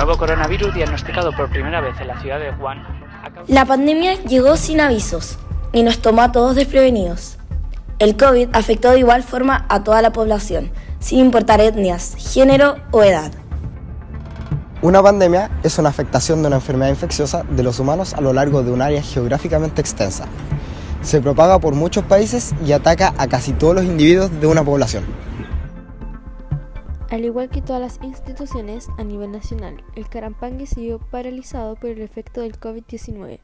nuevo coronavirus diagnosticado por primera vez en la ciudad de Wuhan. La pandemia llegó sin avisos y nos tomó a todos desprevenidos. El COVID afectó de igual forma a toda la población, sin importar etnias, género o edad. Una pandemia es una afectación de una enfermedad infecciosa de los humanos a lo largo de un área geográficamente extensa. Se propaga por muchos países y ataca a casi todos los individuos de una población. Al igual que todas las instituciones a nivel nacional, el Carampangue se vio paralizado por el efecto del COVID-19.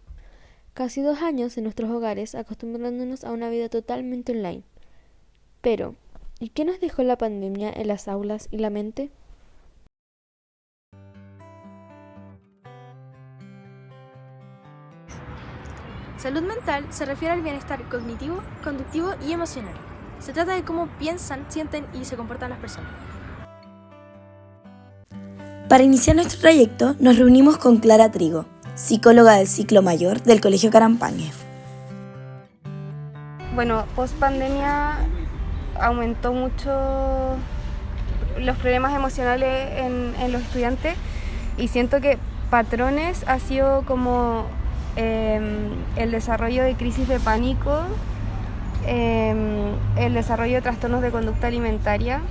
Casi 2 años en nuestros hogares acostumbrándonos a una vida totalmente online. Pero, ¿y qué nos dejó la pandemia en las aulas y la mente? Salud mental se refiere al bienestar cognitivo, conductivo y emocional. Se trata de cómo piensan, sienten y se comportan las personas. Para iniciar nuestro trayecto, nos reunimos con Clara Trigo, psicóloga del ciclo mayor del Colegio Carampangue. Bueno, post pandemia aumentó mucho los problemas emocionales en los estudiantes y siento que patrones ha sido como el desarrollo de crisis de pánico, el desarrollo de trastornos de conducta alimentaria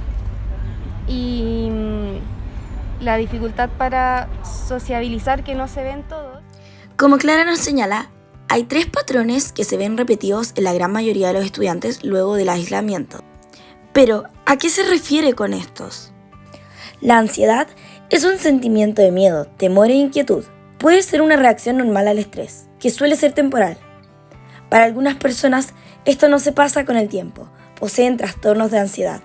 y la dificultad para sociabilizar que no se ven todos. Como Clara nos señala, hay 3 patrones que se ven repetidos en la gran mayoría de los estudiantes luego del aislamiento. Pero, ¿a qué se refiere con estos? La ansiedad es un sentimiento de miedo, temor e inquietud. Puede ser una reacción normal al estrés, que suele ser temporal. Para algunas personas, esto no se pasa con el tiempo, poseen trastornos de ansiedad.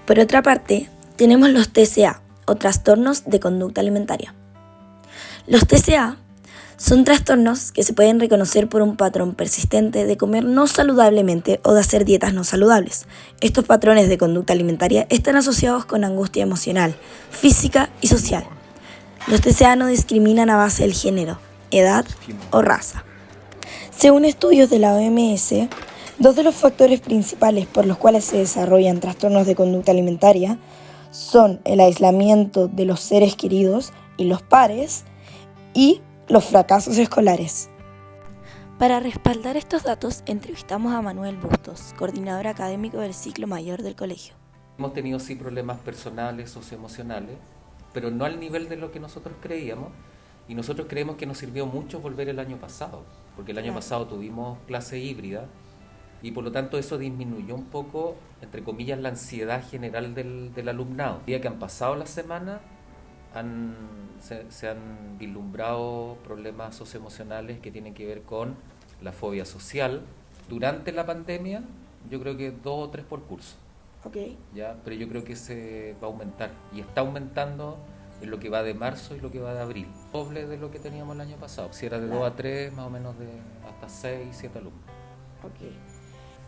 Por otra parte, tenemos los TCA, o trastornos de conducta alimentaria. Los TCA son trastornos que se pueden reconocer por un patrón persistente de comer no saludablemente o de hacer dietas no saludables. Estos patrones de conducta alimentaria están asociados con angustia emocional, física y social. Los TCA no discriminan a base del género, edad o raza. Según estudios de la OMS, 2 de los factores principales por los cuales se desarrollan trastornos de conducta alimentaria son el aislamiento de los seres queridos y los pares y los fracasos escolares. Para respaldar estos datos, entrevistamos a Manuel Bustos, coordinador académico del ciclo mayor del colegio. Hemos tenido sí problemas personales, socioemocionales, pero no al nivel de lo que nosotros creíamos, y nosotros creemos que nos sirvió mucho volver el año pasado, porque el año pasado tuvimos clase híbrida, y por lo tanto eso disminuyó un poco, entre comillas, la ansiedad general del alumnado. El día que han pasado las semanas, se han vislumbrado problemas socioemocionales que tienen que ver con la fobia social. Durante la pandemia, yo creo que 2 o 3 por curso. Okay. ¿Ya? Pero yo creo que se va a aumentar, y está aumentando en lo que va de marzo y lo que va de abril. Doble de lo que teníamos el año pasado. Si era de 2 a 3, más o menos de hasta 6, 7 alumnos. Okay.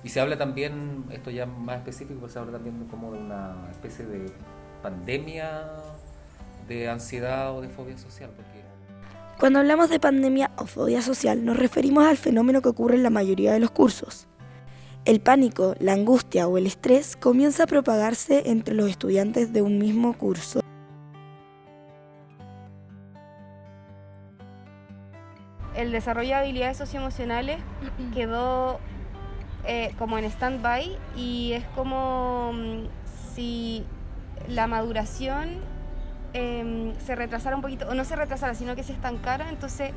Y se habla también, esto ya más específico, se habla también como de una especie de pandemia de ansiedad o de fobia social. Cuando hablamos de pandemia o fobia social, nos referimos al fenómeno que ocurre en la mayoría de los cursos. El pánico, la angustia o el estrés comienza a propagarse entre los estudiantes de un mismo curso. El desarrollo de habilidades socioemocionales quedó como en stand-by, y es como si la maduración se retrasara un poquito, o no se retrasara, sino que se estancara. Entonces,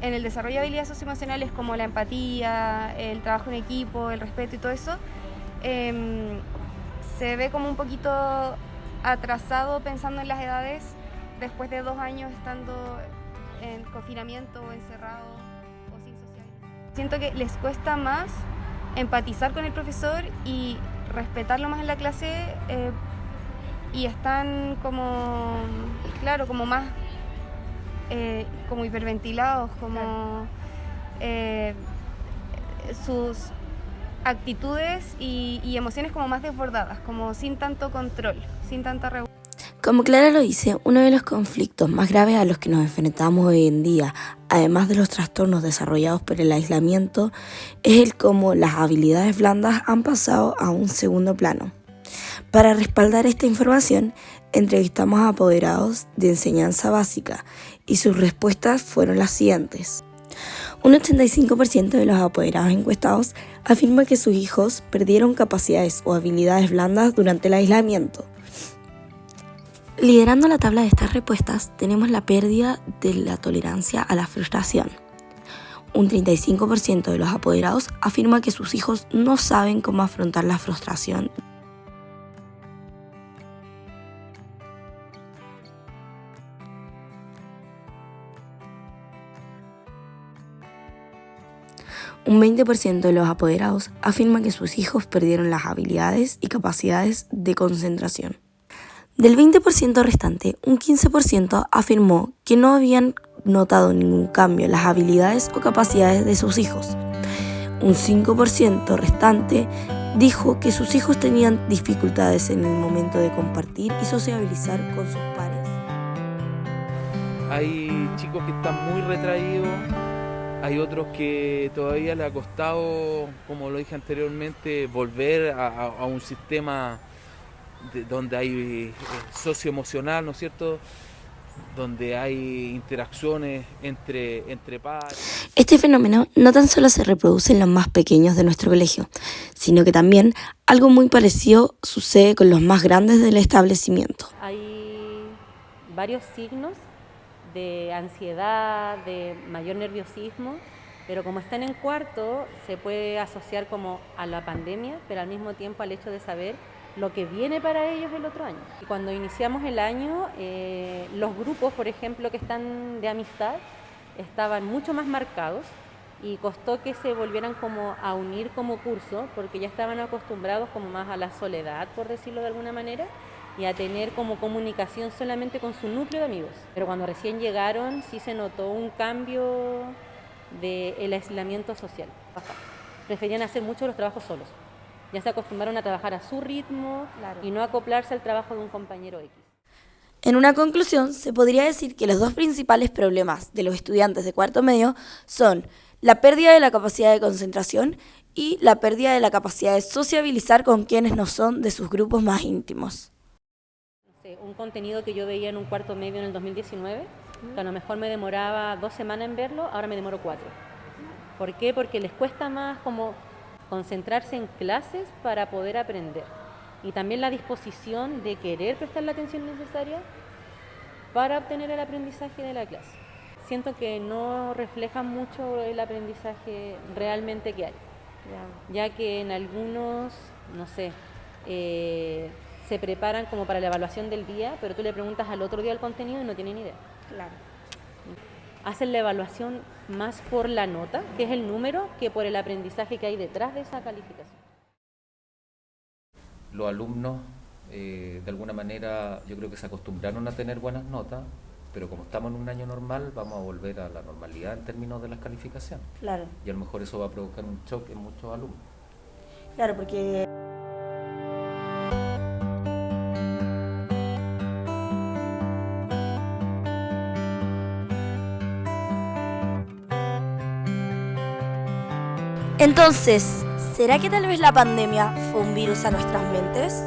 en el desarrollo de habilidades socioemocionales como la empatía, el trabajo en equipo, el respeto y todo eso, se ve como un poquito atrasado pensando en las edades después de 2 años estando en confinamiento o encerrado o sin socializar. Siento que les cuesta más empatizar con el profesor y respetarlo más en la clase, y están como, claro, como más como hiperventilados, como sus actitudes y emociones como más desbordadas, como sin tanto control, sin tanta regulación. Como Clara lo dice, uno de los conflictos más graves a los que nos enfrentamos hoy en día, además de los trastornos desarrollados por el aislamiento, es el cómo las habilidades blandas han pasado a un segundo plano. Para respaldar esta información, entrevistamos a apoderados de enseñanza básica y sus respuestas fueron las siguientes. Un 85% de los apoderados encuestados afirma que sus hijos perdieron capacidades o habilidades blandas durante el aislamiento. Liderando la tabla de estas respuestas tenemos la pérdida de la tolerancia a la frustración. Un 35% de los apoderados afirma que sus hijos no saben cómo afrontar la frustración. Un 20% de los apoderados afirma que sus hijos perdieron las habilidades y capacidades de concentración. Del 20% restante, un 15% afirmó que no habían notado ningún cambio en las habilidades o capacidades de sus hijos. Un 5% restante dijo que sus hijos tenían dificultades en el momento de compartir y sociabilizar con sus pares. Hay chicos que están muy retraídos, hay otros que todavía les ha costado, como lo dije anteriormente, volver a un sistema donde hay socioemocional, ¿no es cierto?, donde hay interacciones entre pares. Este fenómeno no tan solo se reproduce en los más pequeños de nuestro colegio, sino que también algo muy parecido sucede con los más grandes del establecimiento. Hay varios signos de ansiedad, de mayor nerviosismo, pero como están en cuarto se puede asociar como a la pandemia, pero al mismo tiempo al hecho de saber lo que viene para ellos el otro año. Y cuando iniciamos el año, los grupos, por ejemplo, que están de amistad, estaban mucho más marcados y costó que se volvieran como a unir como curso, porque ya estaban acostumbrados como más a la soledad, por decirlo de alguna manera, y a tener como comunicación solamente con su núcleo de amigos. Pero cuando recién llegaron sí se notó un cambio del aislamiento social. Preferían hacer mucho los trabajos solos. Ya se acostumbraron a trabajar a su ritmo, claro, y no acoplarse al trabajo de un compañero X. En una conclusión, se podría decir que los dos principales problemas de los estudiantes de cuarto medio son la pérdida de la capacidad de concentración y la pérdida de la capacidad de sociabilizar con quienes no son de sus grupos más íntimos. Un contenido que yo veía en un cuarto medio en el 2019, que a lo mejor me demoraba 2 semanas en verlo, ahora me demoro 4. ¿Por qué? Porque les cuesta más como concentrarse en clases para poder aprender. Y también la disposición de querer prestar la atención necesaria para obtener el aprendizaje de la clase. Siento que no refleja mucho el aprendizaje realmente que hay, ya que en algunos, no sé, se preparan como para la evaluación del día, pero tú le preguntas al otro día el contenido y no tienen idea. Claro. Hacen la evaluación más por la nota, que es el número, que por el aprendizaje que hay detrás de esa calificación. Los alumnos, de alguna manera, yo creo que se acostumbraron a tener buenas notas, pero como estamos en un año normal, vamos a volver a la normalidad en términos de las calificaciones. Claro. Y a lo mejor eso va a provocar un shock en muchos alumnos. Claro, porque entonces, ¿será que tal vez la pandemia fue un virus a nuestras mentes?